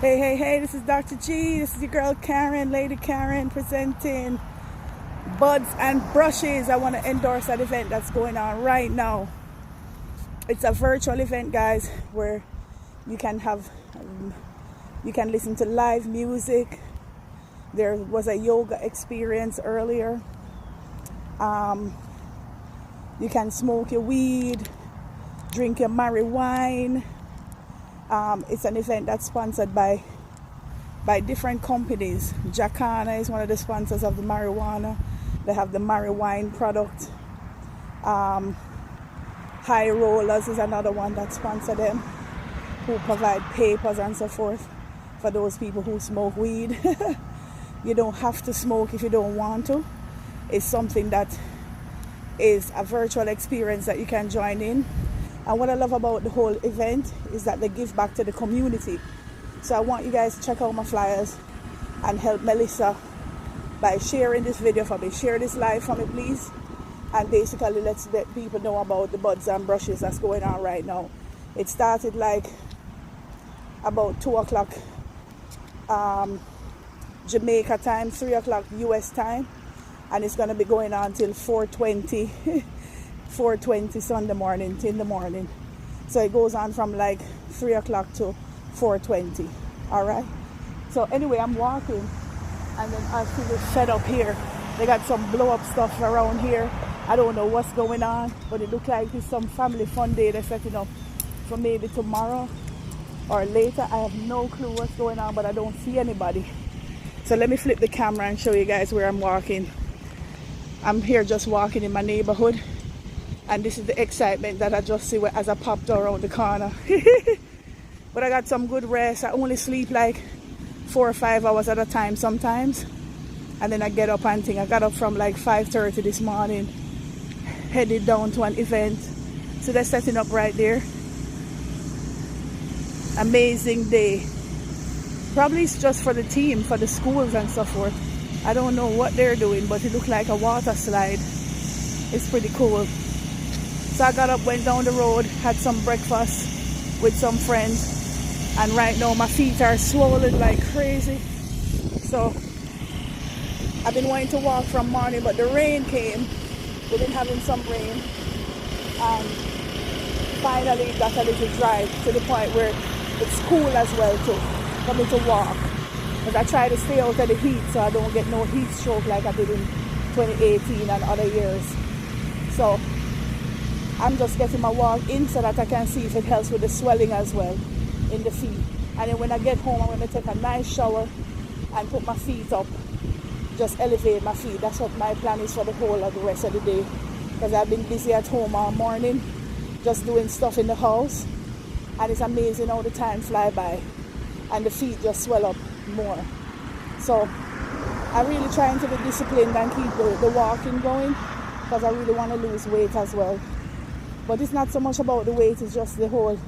Hey, hey, hey, this is Dr. G. This is your girl Karen, Lady Karen, presenting Buds and Brushes. I want to endorse that event that's going on right now. It's a virtual event, guys, where you can listen to live music. There was a yoga experience earlier. You can smoke your weed, drink your marijuana. It's an event that's sponsored by different companies. Jacana is one of the sponsors of the marijuana. They have the marijuana product. High Rollers is another one that sponsor them, who provide papers and so forth for those people who smoke weed. You don't have to smoke if you don't want to. It's something that is a virtual experience that you can join in. And what I love about the whole event is that they give back to the community. So I want you guys to check out my flyers and help Melissa by sharing this video for me. Share this live for me, please. And basically, let's let people know about the buds and brushes that's going on right now. It started like about 2 o'clock Jamaica time, 3 o'clock US time. And it's going to be going on till 4:20. 4:20 Sunday morning, in the morning. So it goes on from like 3 o'clock to 4:20. All right. So anyway, I'm walking, and then I see this set up here. They got some blow up stuff around here. I don't know what's going on, but it looks like it's some family fun day they're setting up for maybe tomorrow or later. I have no clue what's going on, but I don't see anybody. So let me flip the camera and show you guys where I'm walking. I'm here just walking in my neighborhood. And this is the excitement that I just see as I popped around the corner. But I got some good rest. I only sleep like 4 or 5 hours at a time sometimes. And then I get up and think. I got up from like 5:30 this morning, headed down to an event. So they're setting up right there. Amazing day. Probably it's just for the team, for the schools and so forth. I don't know what they're doing, but it looked like a water slide. It's pretty cool. So I got up, went down the road, had some breakfast with some friends, and right now my feet are swollen like crazy. So I've been wanting to walk from morning, but the rain came. We've been having some rain, and finally it got a little dry to the point where it's cool as well too for me to walk. But I try to stay out of the heat so I don't get no heat stroke like I did in 2018 and other years. So I'm just getting my walk in so that I can see if it helps with the swelling as well in the feet. And then when I get home, I'm going to take a nice shower and put my feet up. Just elevate my feet. That's what my plan is for the whole of the rest of the day. Because I've been busy at home all morning, just doing stuff in the house. And it's amazing how the time fly by. And the feet just swell up more. So I'm really trying to be disciplined and keep the walking going. Because I really want to lose weight as well. But it's not so much about the weight, it's just the whole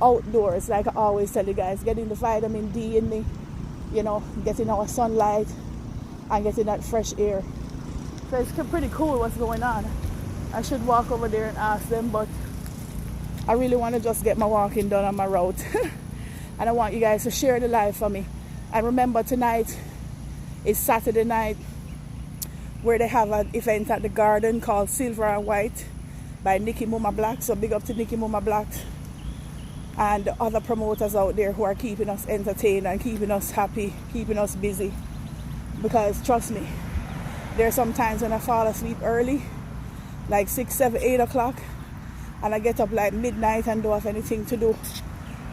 outdoors, like I always tell you guys, getting the vitamin D in me, you know, getting our sunlight and getting that fresh air. So it's pretty cool what's going on. I should walk over there and ask them, but I really want to just get my walking done on my route. And I want you guys to share the live for me. And remember, tonight is Saturday night, where they have an event at the garden called Silver and White by Nikki Muma Black. So big up to Nikki Muma Black and the other promoters out there who are keeping us entertained and keeping us happy, keeping us busy. Because trust me, there are some times when I fall asleep early, like 6, 7, 8 o'clock, and I get up like midnight and don't have anything to do.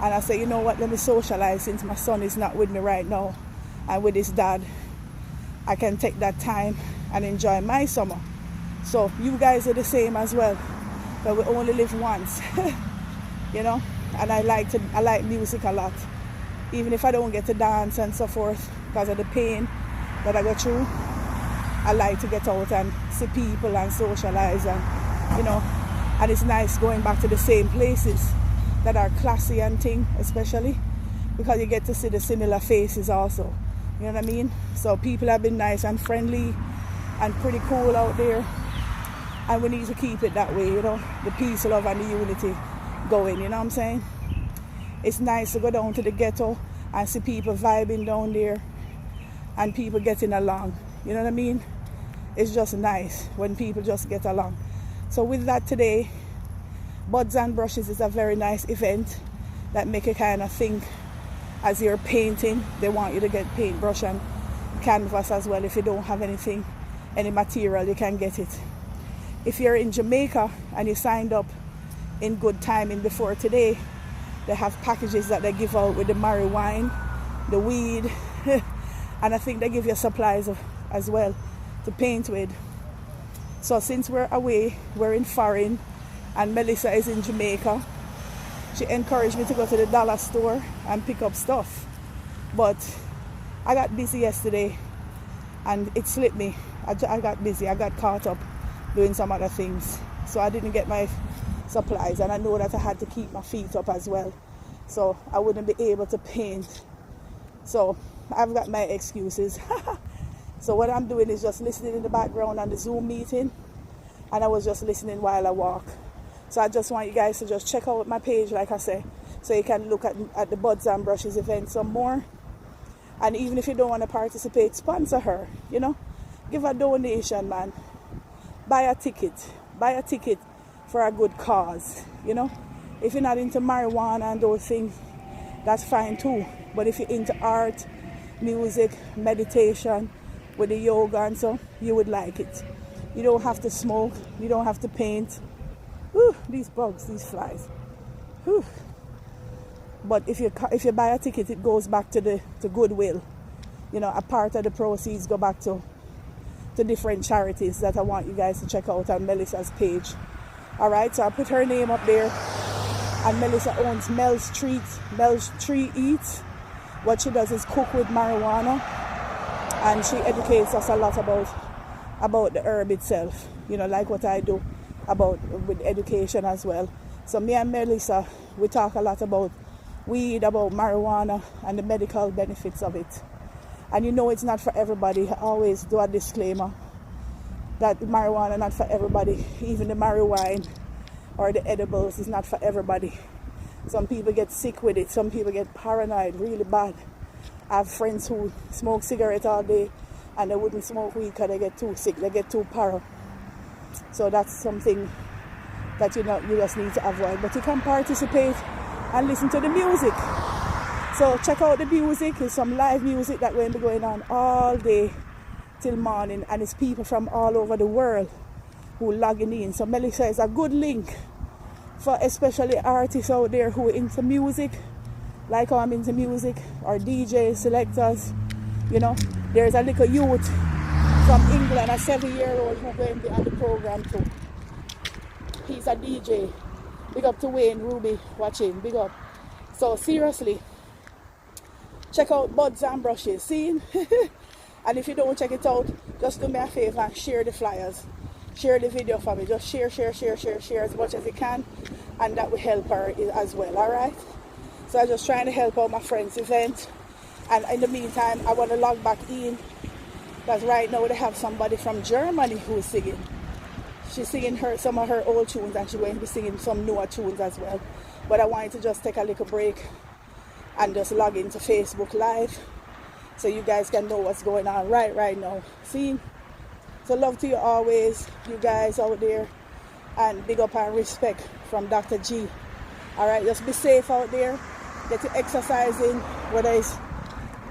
And I say, you know what, let me socialize since my son is not with me right now and with his dad. I can take that time and enjoy my summer. So you guys are the same as well. But we only live once, you know. And I like music a lot, even if I don't get to dance and so forth because of the pain that I go through. I like to get out and see people and socialize, and you know. And it's nice going back to the same places that are classy and thing, especially because you get to see the similar faces also. You know what I mean? So people have been nice and friendly and pretty cool out there. And we need to keep it that way, you know, the peace, love and the unity going, you know what I'm saying? It's nice to go down to the ghetto and see people vibing down there and people getting along. You know what I mean? It's just nice when people just get along. So with that today, Buds and Brushes is a very nice event that make you kind of think as you're painting. They want you to get paintbrush and canvas as well. If you don't have anything, any material, you can get it. If you're in Jamaica and you signed up in good timing before today, they have packages that they give out with the marijuana, the weed, and I think they give you supplies as well to paint with. So since we're away, we're in foreign, and Melissa is in Jamaica, she encouraged me to go to the dollar store and pick up stuff. But I got busy yesterday and it slipped me. I got busy, I got caught up doing some other things. So I didn't get my supplies, and I know that I had to keep my feet up as well. So I wouldn't be able to paint. So I've got my excuses. So what I'm doing is just listening in the background on the Zoom meeting, and I was just listening while I walk. So I just want you guys to just check out my page, like I say, so you can look at the Buds and Brushes event some more. And even if you don't want to participate, sponsor her, you know. Give a donation, man. Buy a ticket for a good cause, you know. If you're not into marijuana and those things, that's fine too. But if you're into art, music, meditation, with the yoga and so, you would like it. You don't have to smoke, you don't have to paint. Whew, these bugs, these flies. Whew. But if you buy a ticket, it goes back to Goodwill. You know, a part of the proceeds go back to different charities that I want you guys to check out on Melissa's page. Alright, so I put her name up there. And Melissa owns Mel's Tree Eats. What she does is cook with marijuana, and she educates us a lot about the herb itself, you know, like what I do with education as well. So me and Melissa, we talk a lot about weed, about marijuana, and the medical benefits of it. And you know, it's not for everybody. I always do a disclaimer that marijuana not for everybody. Even the marijuana or the edibles is not for everybody. Some people get sick with it. Some people get paranoid really bad. I have friends who smoke cigarettes all day and they wouldn't smoke weed because they get too sick. They get too paranoid. So that's something that you just need to avoid. But you can participate and listen to the music. So check out the music. There's some live music that will be going on all day till morning, and it's people from all over the world who logging in. So Melissa is a good link for especially artists out there who are into music, like I'm into music, or DJs, selectors. You know, there's a little youth from England, a 7-year-old who's going to be on the program too. He's a DJ. Big up to Wayne Ruby watching. Big up. So seriously, check out Buds and Brushes. See? And if you don't check it out, just do me a favor and share the flyers. Share the video for me. Just share as much as you can, and that will help her as well. Alright? So I'm just trying to help out my friend's event. And in the meantime, I want to log back in, because right now they have somebody from Germany who is singing. She's singing some of her old tunes, and she's going to be singing some newer tunes as well. But I wanted to just take a little break and just log into Facebook Live so you guys can know what's going on right now. See? So love to you always, you guys out there, and big up and respect from Dr. G. Alright, just be safe out there. Get your exercising, whether it's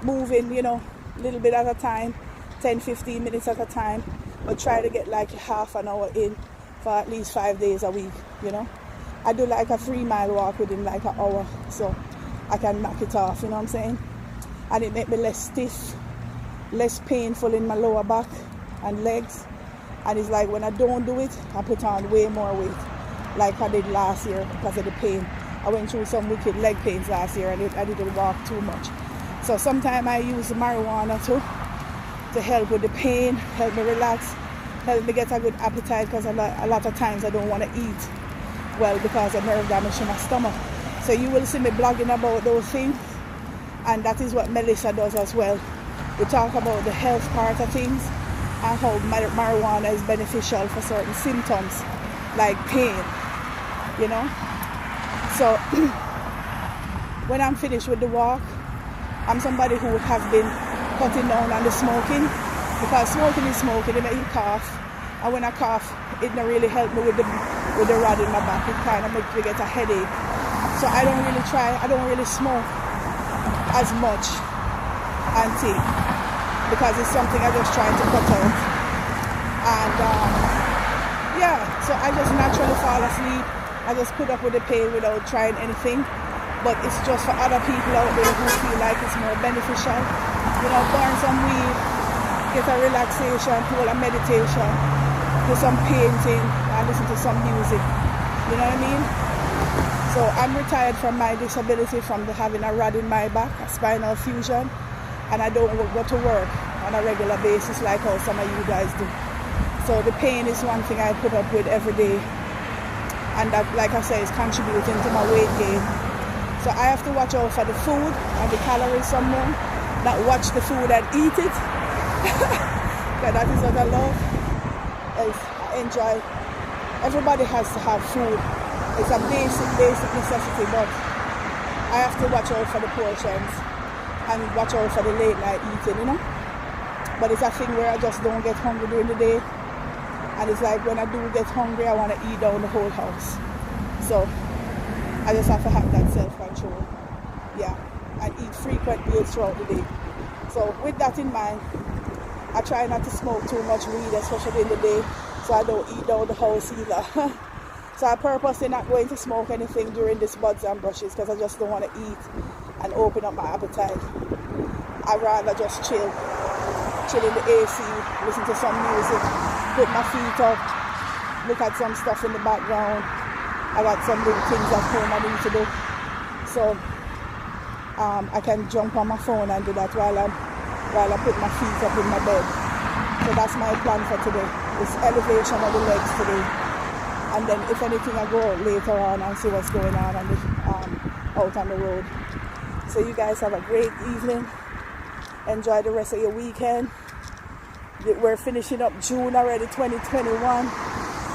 moving, you know, a little bit at a time, 10-15 minutes at a time, but try to get like half an hour in for at least 5 days a week, you know. I do like a 3-mile walk within like an hour, so I can knock it off, you know what I'm saying? And it make me less stiff, less painful in my lower back and legs. And it's like when I don't do it, I put on way more weight, like I did last year because of the pain. I went through some wicked leg pains last year, and I didn't walk too much. So sometimes I use marijuana too to help with the pain, help me relax, help me get a good appetite, because a lot of times I don't want to eat well because of nerve damage to my stomach. So you will see me blogging about those things, and that is what Melissa does as well. We talk about the health part of things and how marijuana is beneficial for certain symptoms like pain, you know. So when I'm finished with the walk, I'm somebody who have been cutting down on the smoking, because smoking is smoking, it makes you cough, and when I cough, it don't really help me with the rod in my back. It kind of makes me get a headache. So I don't really smoke as much and tea, because it's something I just try to cut out. And yeah, so I just naturally fall asleep. I just put up with the pain without trying anything. But it's just for other people out there who feel like it's more beneficial. You know, burn some weed, get a relaxation, do a meditation, do some painting, and listen to some music. You know what I mean? So I'm retired from my disability, from having a rod in my back, a spinal fusion, and I don't go to work on a regular basis like how some of you guys do. So the pain is one thing I put up with every day, and that, like I say, is contributing to my weight gain. So I have to watch out for the food and the calories some more, not watch the food and eat it. Because that is what I love. I enjoy. Everybody has to have food. It's a basic necessity, but I have to watch out for the portions and watch out for the late night eating, you know. But it's a thing where I just don't get hungry during the day. And it's like when I do get hungry, I want to eat down the whole house. So I just have to have that self-control, yeah, and eat frequent meals throughout the day. So with that in mind, I try not to smoke too much weed, especially in the day, so I don't eat down the house either. So I purposely not going to smoke anything during this buds and brushes, because I just don't want to eat and open up my appetite. I'd rather just chill in the AC, listen to some music, put my feet up, look at some stuff in the background. I got some little things at home I need to do, so I can jump on my phone and do that while I put my feet up in my bed. So that's my plan for today. It's elevation of the legs today, and then if anything, I go out later on and see what's going on out on the road. So you guys have a great evening. Enjoy the rest of your weekend. We're finishing up June already, 2021.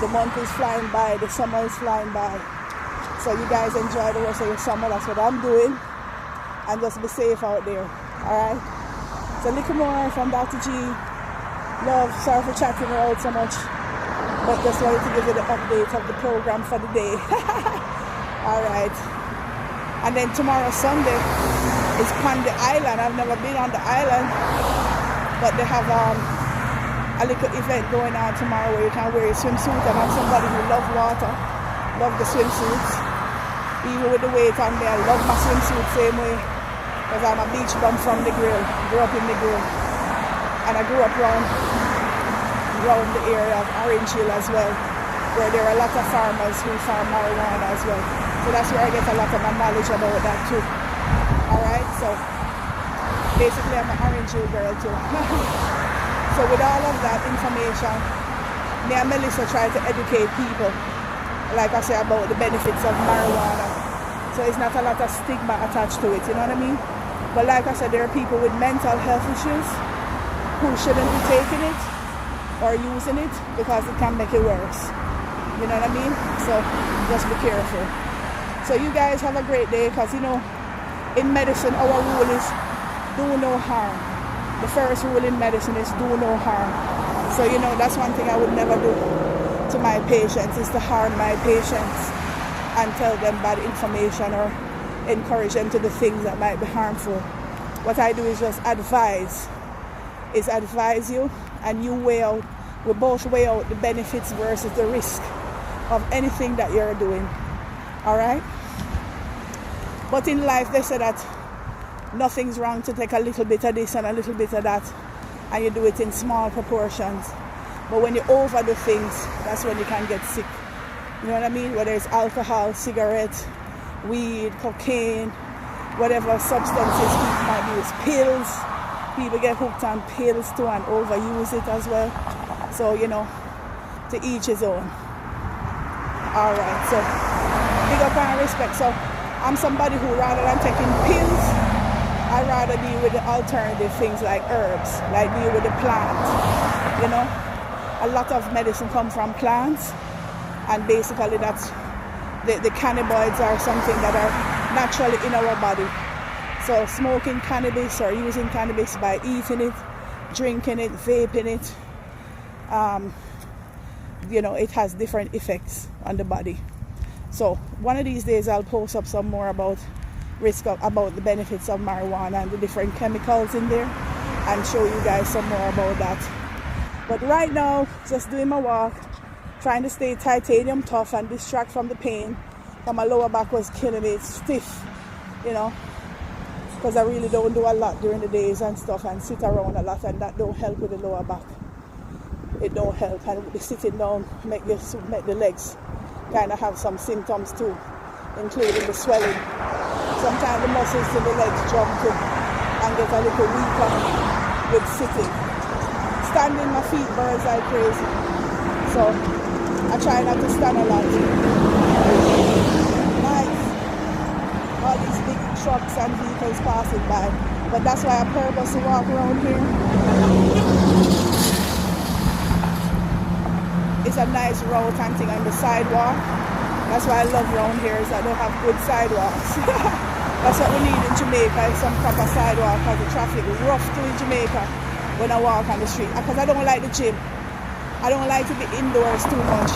The month is flying by, the summer is flying by. So you guys enjoy the rest of your summer. That's what I'm doing. And just be safe out there. Alright? So a little more from Dr. G. Love, sorry for chatting her out so much. But just wanted to give you the update of the program for the day. Alright. And then tomorrow, Sunday, is on the island. I've never been on the island. But they have a little event going on tomorrow where you can wear a swimsuit, and I'm somebody who loves water, love the swimsuits. Even with the weight on me, I love my swimsuit same way, because I'm a beach bum from the grill, grew up in the grill, and I grew up around the area of Orange Hill as well, where there are a lot of farmers who farm marijuana as well. So that's where I get a lot of my knowledge about that too. Alright, so basically I'm an Orange Hill girl too. So with all of that information, me and Melissa try to educate people, like I say, about the benefits of marijuana. So it's not a lot of stigma attached to it, you know what I mean? But like I said, there are people with mental health issues who shouldn't be taking it or using it, because it can make it worse. You know what I mean? So just be careful. So you guys have a great day, because you know, in medicine, our rule is do no harm. The first rule in medicine is do no harm. So, you know, that's one thing I would never do to my patients, is to harm my patients and tell them bad information or encourage them to do things that might be harmful. What I do is just advise you, and you we both weigh out the benefits versus the risk of anything that you're doing. All right? But in life, they say that nothing's wrong to take a little bit of this and a little bit of that, and you do it in small proportions. But when you overdo things, that's when you can get sick. You know what I mean? Whether it's alcohol, cigarettes, weed, cocaine, whatever substances people might use, pills. People get hooked on pills too and overuse it as well. So, you know, to each his own. Alright, so big up and respect. So I'm somebody who, rather than taking pills, I rather deal with the alternative things like herbs, like deal with the plant. You know, a lot of medicine comes from plants, and basically that's the cannabinoids are something that are naturally in our body. So smoking cannabis or using cannabis by eating it, drinking it, vaping it, it has different effects on the body. So one of these days I'll post up some more about about the benefits of marijuana and the different chemicals in there, and show you guys some more about that. But right now, just doing my walk, trying to stay titanium tough and distract from the pain. And my lower back was killing me. It's stiff, because I really don't do a lot during the days and stuff, and sit around a lot, and that don't help with the lower back. It don't help, and the sitting down make the legs kind of have some symptoms too, including the swelling. Sometimes the muscles in the legs jump too and get a little weaker with sitting. Standing, my feet burns like crazy, so I try not to stand a lot. Nice. All these big trucks and vehicles passing by, but that's why I purpose to walk around here. It's a nice road and thing on the sidewalk. That's why I love around here, is that they have good sidewalks. That's what we need in Jamaica, is some proper sidewalk, because the traffic is rough too in Jamaica when I walk on the street. Because I don't like the gym. I don't like to be indoors too much.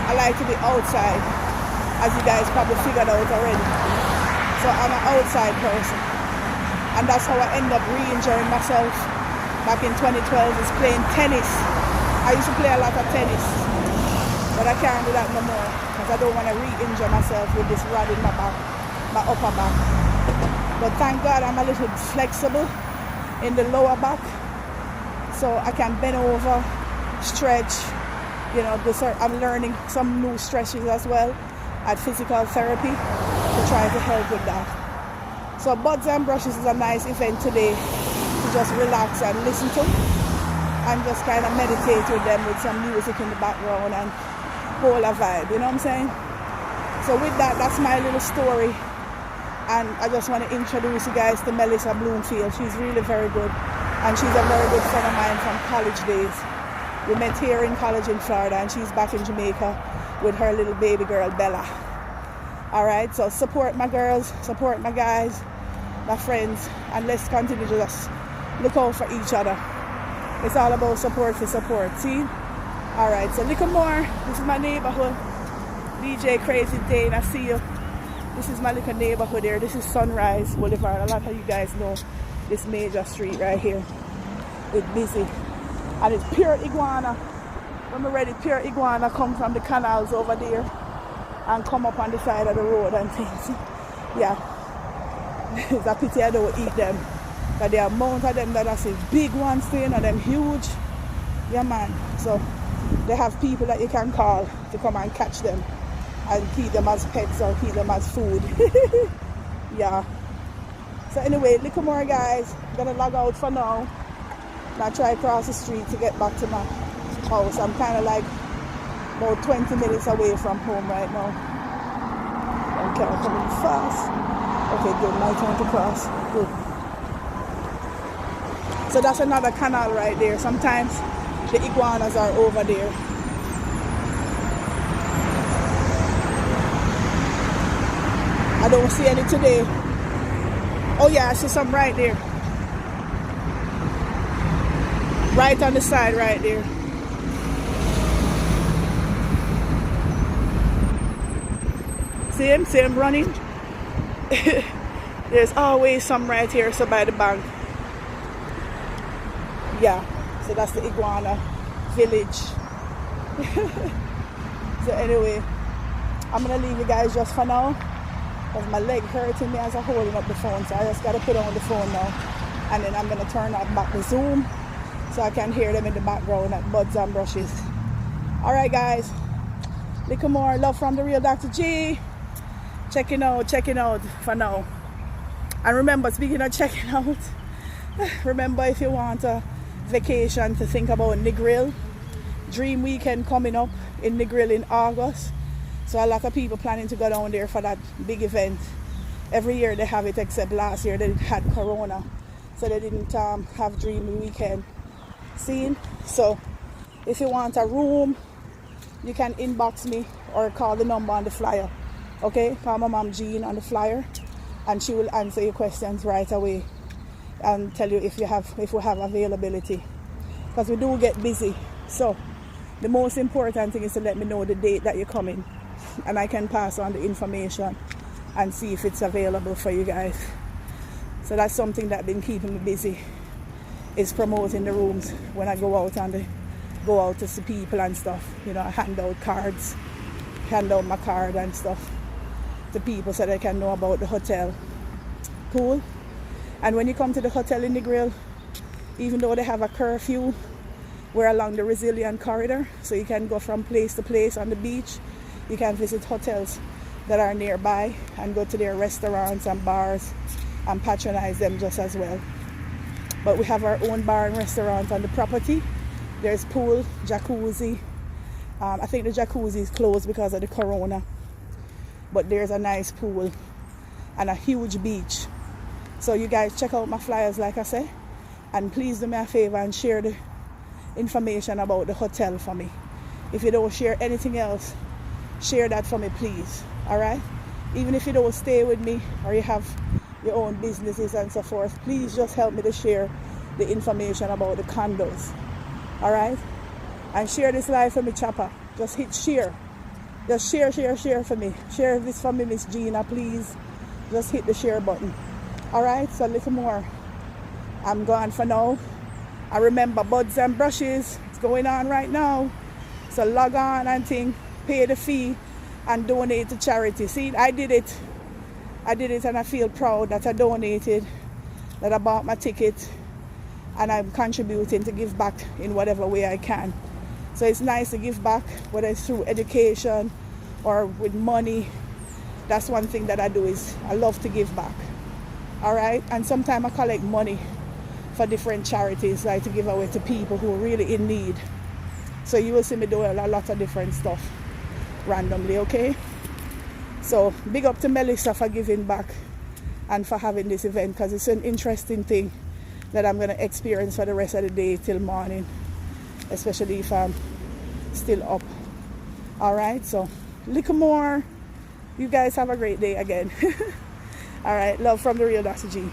I like to be outside, as you guys probably figured out already. So I'm an outside person. And that's how I end up re-injuring myself back in 2012, is playing tennis. I used to play a lot of tennis, but I can't do that no more, because I don't want to re-injure myself with this rod in my back, my upper back. But thank God I'm a little flexible in the lower back, so I can bend over, stretch. I'm learning some new stretches as well at physical therapy to try to help with that. So Buds and Brushes is a nice event today to just relax and listen to, and just kind of meditate with them with some music in the background and whole a vibe, you know what I'm saying? So with that, that's my little story, and I just want to introduce you guys to Melissa Bloomfield. She's really very good, and she's a very good friend of mine from college days. We met here in college in Florida, and she's back in Jamaica with her little baby girl Bella. Alright, so support my girls, support my guys, my friends, and let's continue to just look out for each other. It's all about support for support, see? Alright, so little more. This is my neighborhood. DJ Crazy Dane, I see you. This is my little neighborhood here. This is Sunrise Boulevard. A lot of you guys know this major street right here. It's busy. And it's pure iguana. When we're ready, pure iguana come from the canals over there and come up on the side of the road and things. Yeah. It's a pity I don't eat them. But the amount of them that I see, big ones too, them huge. Yeah, man. So they have people that you can call to come and catch them and keep them as pets or keep them as food. Yeah. So anyway, little more guys. I'm gonna log out for now. And I try across the street to get back to my house. I'm kind of like about 20 minutes away from home right now. Okay, I'm coming fast. Okay, good. My turn to cross. Good. So that's another canal right there. Sometimes the iguanas are over there. I don't see any today. Oh yeah, I see some right there. Right on the side right there. See him running? There's always some right here, so by the bank. Yeah, so that's the iguana village. So anyway, I'm gonna leave you guys just for now, because my leg hurting me as I'm holding up the phone, so I just gotta put on the phone now, and then I'm gonna turn off back the Zoom so I can hear them in the background at Buds and Brushes. Alright guys, little more love from the real Dr. G. Checking out for now. And remember, speaking of checking out, remember, if you want a vacation, to think about Negril. Dream Weekend coming up in Negril in August. So a lot of people planning to go down there for that big event. Every year they have it, except last year they had Corona, so they didn't have Dream Weekend scene. So if you want a room, you can inbox me or call the number on the flyer. Okay, call my mom Jean on the flyer, and she will answer your questions right away and tell you if we have availability, because we do get busy. So the most important thing is to let me know the date that you're coming, and I can pass on the information and see if it's available for you guys. So that's something that's been keeping me busy, is promoting the rooms when I go out to see people and stuff. You know, I hand out my card and stuff to people so they can know about the hotel. Cool. And when you come to the hotel in the Grill, even though they have a curfew, we're along the Resilient Corridor, so you can go from place to place on the beach. You can visit hotels that are nearby and go to their restaurants and bars and patronize them just as well. But we have our own bar and restaurant on the property. There's pool, jacuzzi. I think the jacuzzi is closed because of the corona, but there's a nice pool and a huge beach. So you guys check out my flyers, like I say, and please do me a favor and share the information about the hotel for me. If you don't share anything else, share that for me, please. All right? Even if you don't stay with me or you have your own businesses and so forth, please just help me to share the information about the condos. All right? And share this live for me, Chopper. Just hit share. Just share for me. Share this for me, Miss Gina, please. Just hit the share button. All right? So a little more. I'm gone for now. I remember Buds and Brushes. It's going on right now. So log on and pay the fee and donate to charity. See, I did it and I feel proud that I donated, that I bought my ticket, and I'm contributing to give back in whatever way I can. So it's nice to give back, whether it's through education or with money. That's one thing that I do, is I love to give back. All right? And sometimes I collect money for different charities, like to give away to people who are really in need. So you will see me do a lot of different stuff randomly, okay? So big up to Melissa for giving back and for having this event, because it's an interesting thing that I'm going to experience for the rest of the day till morning, especially if I'm still up. All right, so little more. You guys have a great day again. All right, love from the real Dr. G.